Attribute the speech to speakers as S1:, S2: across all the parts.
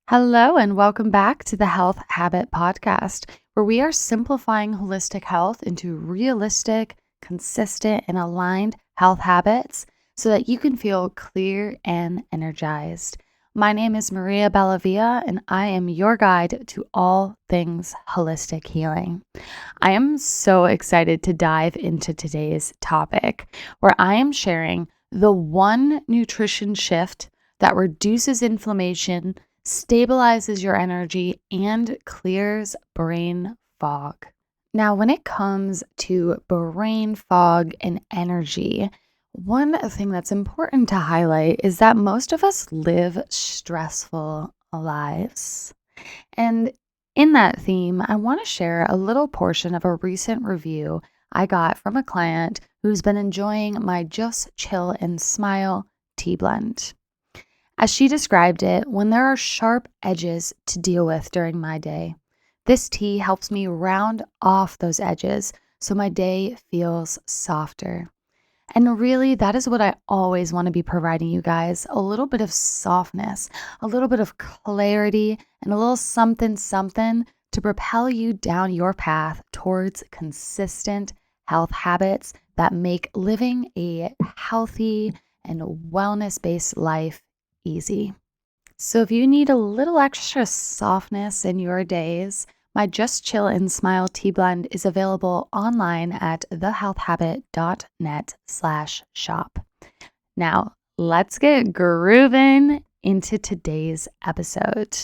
S1: Hello, and welcome back to the Health Habit Podcast, where we are simplifying holistic health into realistic, consistent, and aligned health habits so that you can feel clear and energized. My name is Maria Bellavia, and I am your guide to all things holistic healing. I am so excited to dive into today's topic, where I am sharing the one nutrition shift that reduces inflammation, stabilizes your energy, and clears brain fog. Now, when it comes to brain fog and energy, one thing that's important to highlight is that most of us live stressful lives. And in that theme, I want to share a little portion of a recent review I got from a client who's been enjoying my Just Chill and Smile tea blend. As she described it, when there are sharp edges to deal with during my day, this tea helps me round off those edges so my day feels softer. And really, that is what I always want to be providing you guys, a little bit of softness, a little bit of clarity, and a little something to propel you down your path towards consistent health habits that make living a healthy and wellness-based life easy. So if you need a little extra softness in your days, my Just Chill and Smile tea blend is available online at thehealthhabit.net/shop. Now, let's get grooving into today's episode.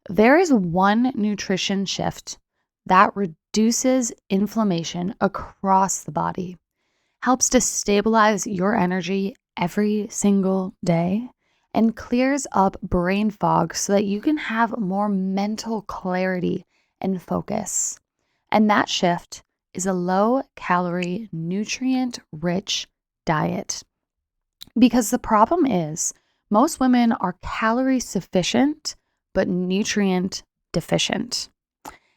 S1: There is one nutrition shift that reduces inflammation across the body, helps to stabilize your energy every single day, and clears up brain fog so that you can have more mental clarity and focus. And that shift is a low-calorie, nutrient-rich diet. Because the problem is, most women are calorie-sufficient, but nutrient-deficient.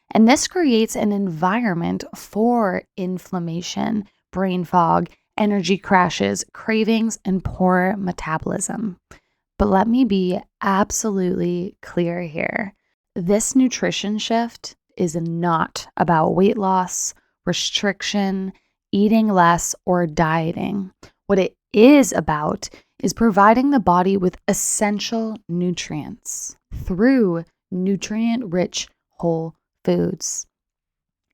S1: And this creates an environment for inflammation, brain fog, energy crashes, cravings, and poor metabolism. But let me be absolutely clear here. This nutrition shift is not about weight loss, restriction, eating less, or dieting. What it is about is providing the body with essential nutrients through nutrient-rich whole foods.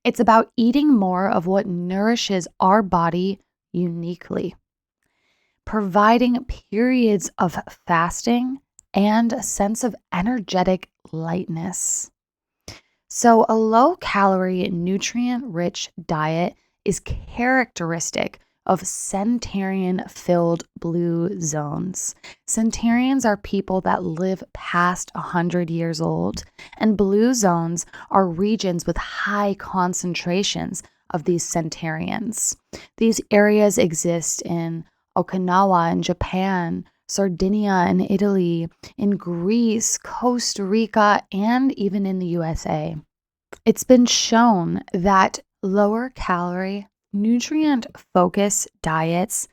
S1: It's about eating more of what nourishes our body uniquely, providing periods of fasting and a sense of energetic lightness. So a low-calorie, nutrient-rich diet is characteristic of centenarian-filled blue zones. Centenarians are people that live past 100 years old, and blue zones are regions with high concentrations of these centenarians. These areas exist in Okinawa in Japan, Sardinia in Italy, in Greece, Costa Rica, and even in the USA. It's been shown that lower calorie, nutrient-focused diets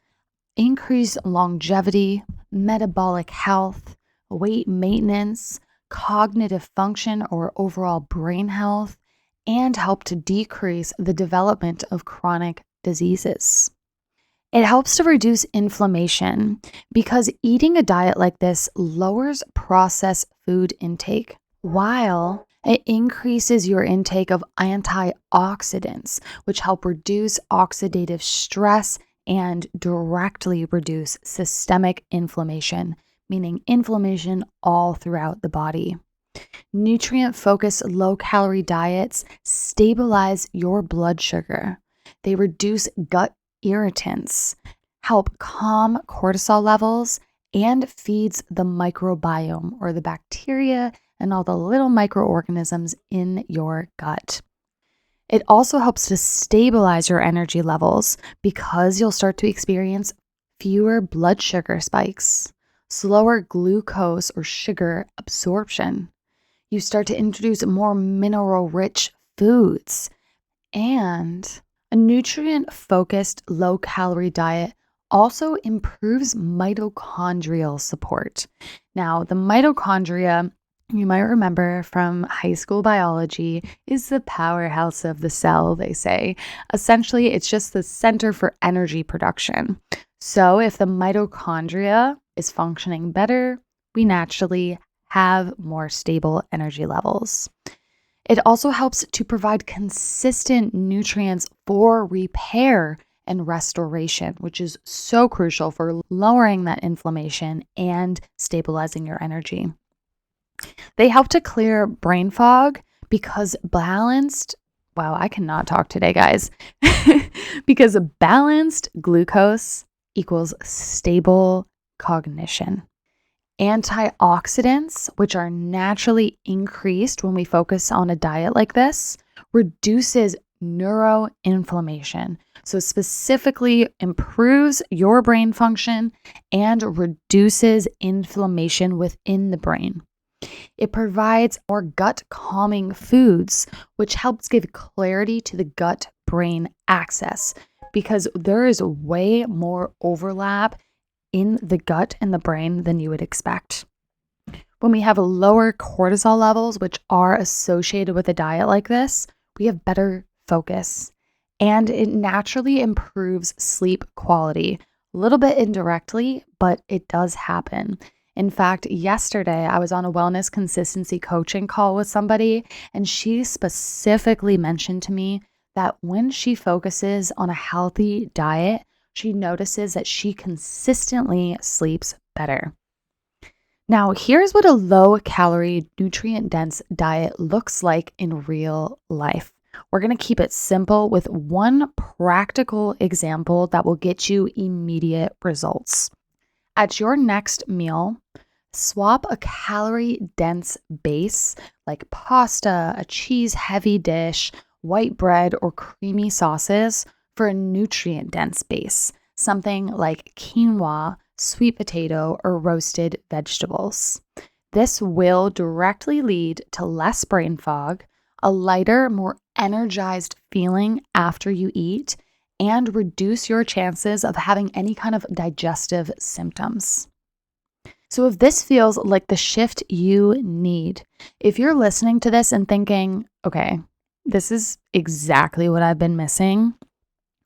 S1: increase longevity, metabolic health, weight maintenance, cognitive function or overall brain health, and help to decrease the development of chronic diseases. It helps to reduce inflammation because eating a diet like this lowers processed food intake, while it increases your intake of antioxidants, which help reduce oxidative stress and directly reduce systemic inflammation, meaning inflammation all throughout the body. Nutrient-focused low-calorie diets stabilize your blood sugar. They reduce gut irritants, help calm cortisol levels, and feeds the microbiome or the bacteria and all the little microorganisms in your gut. It also helps to stabilize your energy levels because you'll start to experience fewer blood sugar spikes, slower glucose or sugar absorption. You start to introduce more mineral-rich foods, and a nutrient-focused, low-calorie diet also improves mitochondrial support. Now, the mitochondria You might remember from high school biology is the powerhouse of the cell, they say. Essentially, it's just the center for energy production. So, if the mitochondria is functioning better, we naturally have more stable energy levels. It also helps to provide consistent nutrients for repair and restoration, which is so crucial for lowering that inflammation and stabilizing your energy. They help to clear brain fog because wow, I cannot talk today, guys. Because balanced glucose equals stable cognition. Antioxidants, which are naturally increased when we focus on a diet like this, reduces neuroinflammation. So specifically improves your brain function and reduces inflammation within the brain. It provides more gut calming foods, which helps give clarity to the gut brain axis because there is way more overlap in the gut and the brain than you would expect. When we have lower cortisol levels, which are associated with a diet like this, we have better focus and it naturally improves sleep quality. A little bit indirectly, but it does happen. In fact, yesterday I was on a wellness consistency coaching call with somebody, and she specifically mentioned to me that when she focuses on a healthy diet, she notices that she consistently sleeps better. Now, here's what a low-calorie, nutrient-dense diet looks like in real life. We're going to keep it simple with one practical example that will get you immediate results. At your next meal, swap a calorie-dense base like pasta, a cheese-heavy dish, white bread, or creamy sauces for a nutrient-dense base, something like quinoa, sweet potato, or roasted vegetables. This will directly lead to less brain fog, a lighter, more energized feeling after you eat, and reduce your chances of having any kind of digestive symptoms. So if this feels like the shift you need, if you're listening to this and thinking, okay, this is exactly what I've been missing,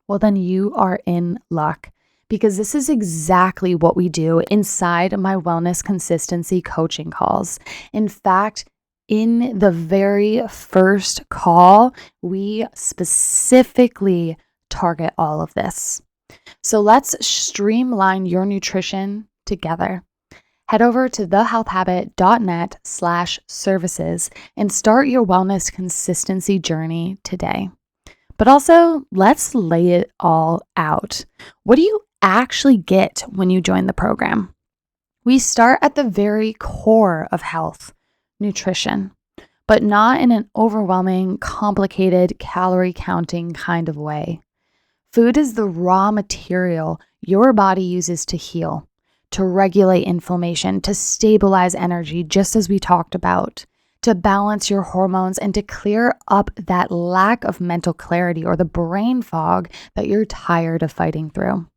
S1: well, then you are in luck because this is exactly what we do inside my wellness consistency coaching calls. In fact, in the very first call, we specifically target all of this. So let's streamline your nutrition together. Head over to thehealthhabit.net/services and start your wellness consistency journey today. But also, let's lay it all out. What do you actually get when you join the program? We start at the very core of health, nutrition, but not in an overwhelming, complicated, calorie counting kind of way. Food is the raw material your body uses to heal, to regulate inflammation, to stabilize energy, just as we talked about, to balance your hormones, and to clear up that lack of mental clarity or the brain fog that you're tired of fighting through.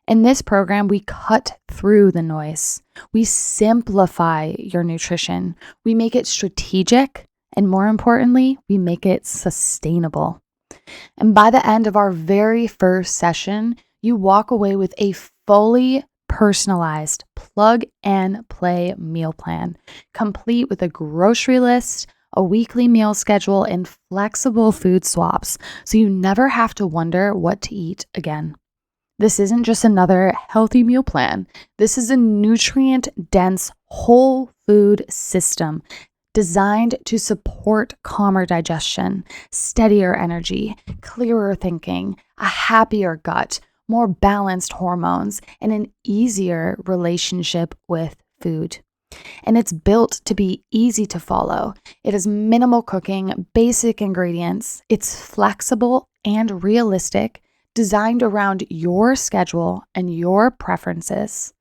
S1: In this program, we cut through the noise. We simplify your nutrition. We make it strategic, and more importantly, we make it sustainable. And by the end of our very first session, you walk away with a fully personalized plug and play meal plan, complete with a grocery list, a weekly meal schedule, and flexible food swaps, so you never have to wonder what to eat again. This isn't just another healthy meal plan. This is a nutrient-dense whole food system designed to support calmer digestion, steadier energy, clearer thinking, a happier gut, more balanced hormones, and an easier relationship with food. And it's built to be easy to follow. It is minimal cooking, basic ingredients. It's flexible and realistic, designed around your schedule and your preferences.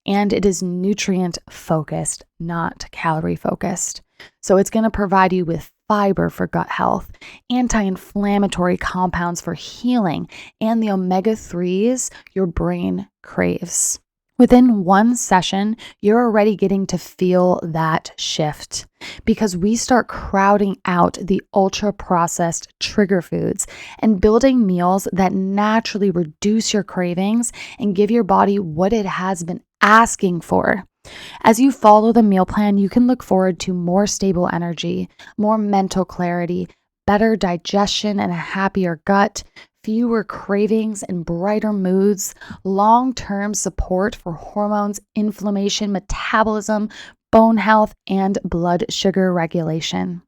S1: And it is nutrient focused, not calorie focused. So it's going to provide you with fiber for gut health, anti-inflammatory compounds for healing, and the omega-3s your brain craves. Within one session, you're already getting to feel that shift because we start crowding out the ultra processed trigger foods and building meals that naturally reduce your cravings and give your body what it has been asking for. As you follow the meal plan, you can look forward to more stable energy, more mental clarity, better digestion and a happier gut, fewer cravings and brighter moods, long-term support for hormones, inflammation, metabolism, bone health, and blood sugar regulation.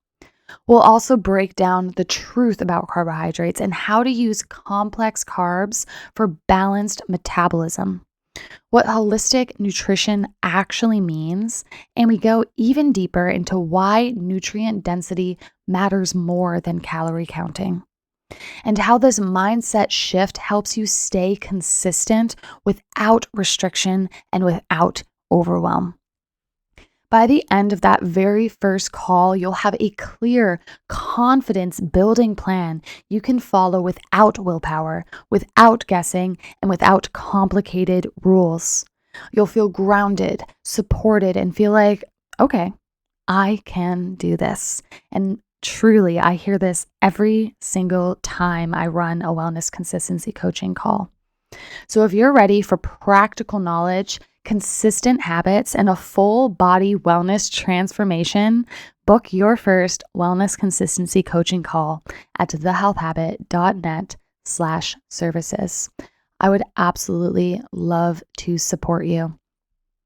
S1: We'll also break down the truth about carbohydrates and how to use complex carbs for balanced metabolism, what holistic nutrition actually means, and we go even deeper into why nutrient density matters more than calorie counting, and how this mindset shift helps you stay consistent without restriction and without overwhelm. By the end of that very first call, you'll have a clear, confidence building plan you can follow without willpower, without guessing, and without complicated rules. You'll feel grounded, supported, and feel like, okay, I can do this. And truly, I hear this every single time I run a wellness consistency coaching call. So if you're ready for practical knowledge, consistent habits, and a full body wellness transformation, book your first wellness consistency coaching call at thehealthhabit.net/services. I would absolutely love to support you.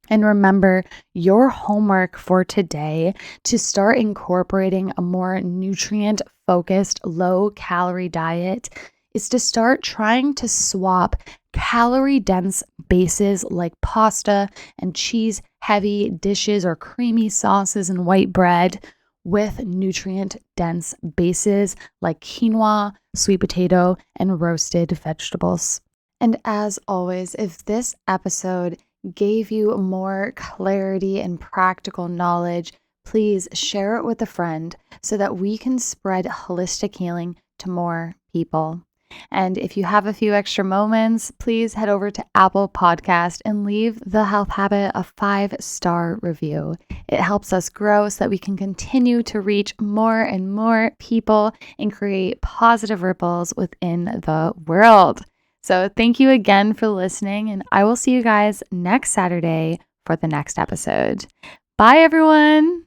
S1: And remember, your homework for today to start incorporating a more nutrient-focused, low-calorie diet is to start trying to swap calorie-dense bases like pasta and cheese-heavy dishes or creamy sauces and white bread with nutrient-dense bases like quinoa, sweet potato, and roasted vegetables. And as always, if this episode gave you more clarity and practical knowledge, please share it with a friend so that we can spread holistic healing to more people. And if you have a few extra moments, please head over to Apple Podcast and leave The Health Habit a 5-star review. It helps us grow so that we can continue to reach more and more people and create positive ripples within the world. So thank you again for listening, and I will see you guys next Saturday for the next episode. Bye, everyone.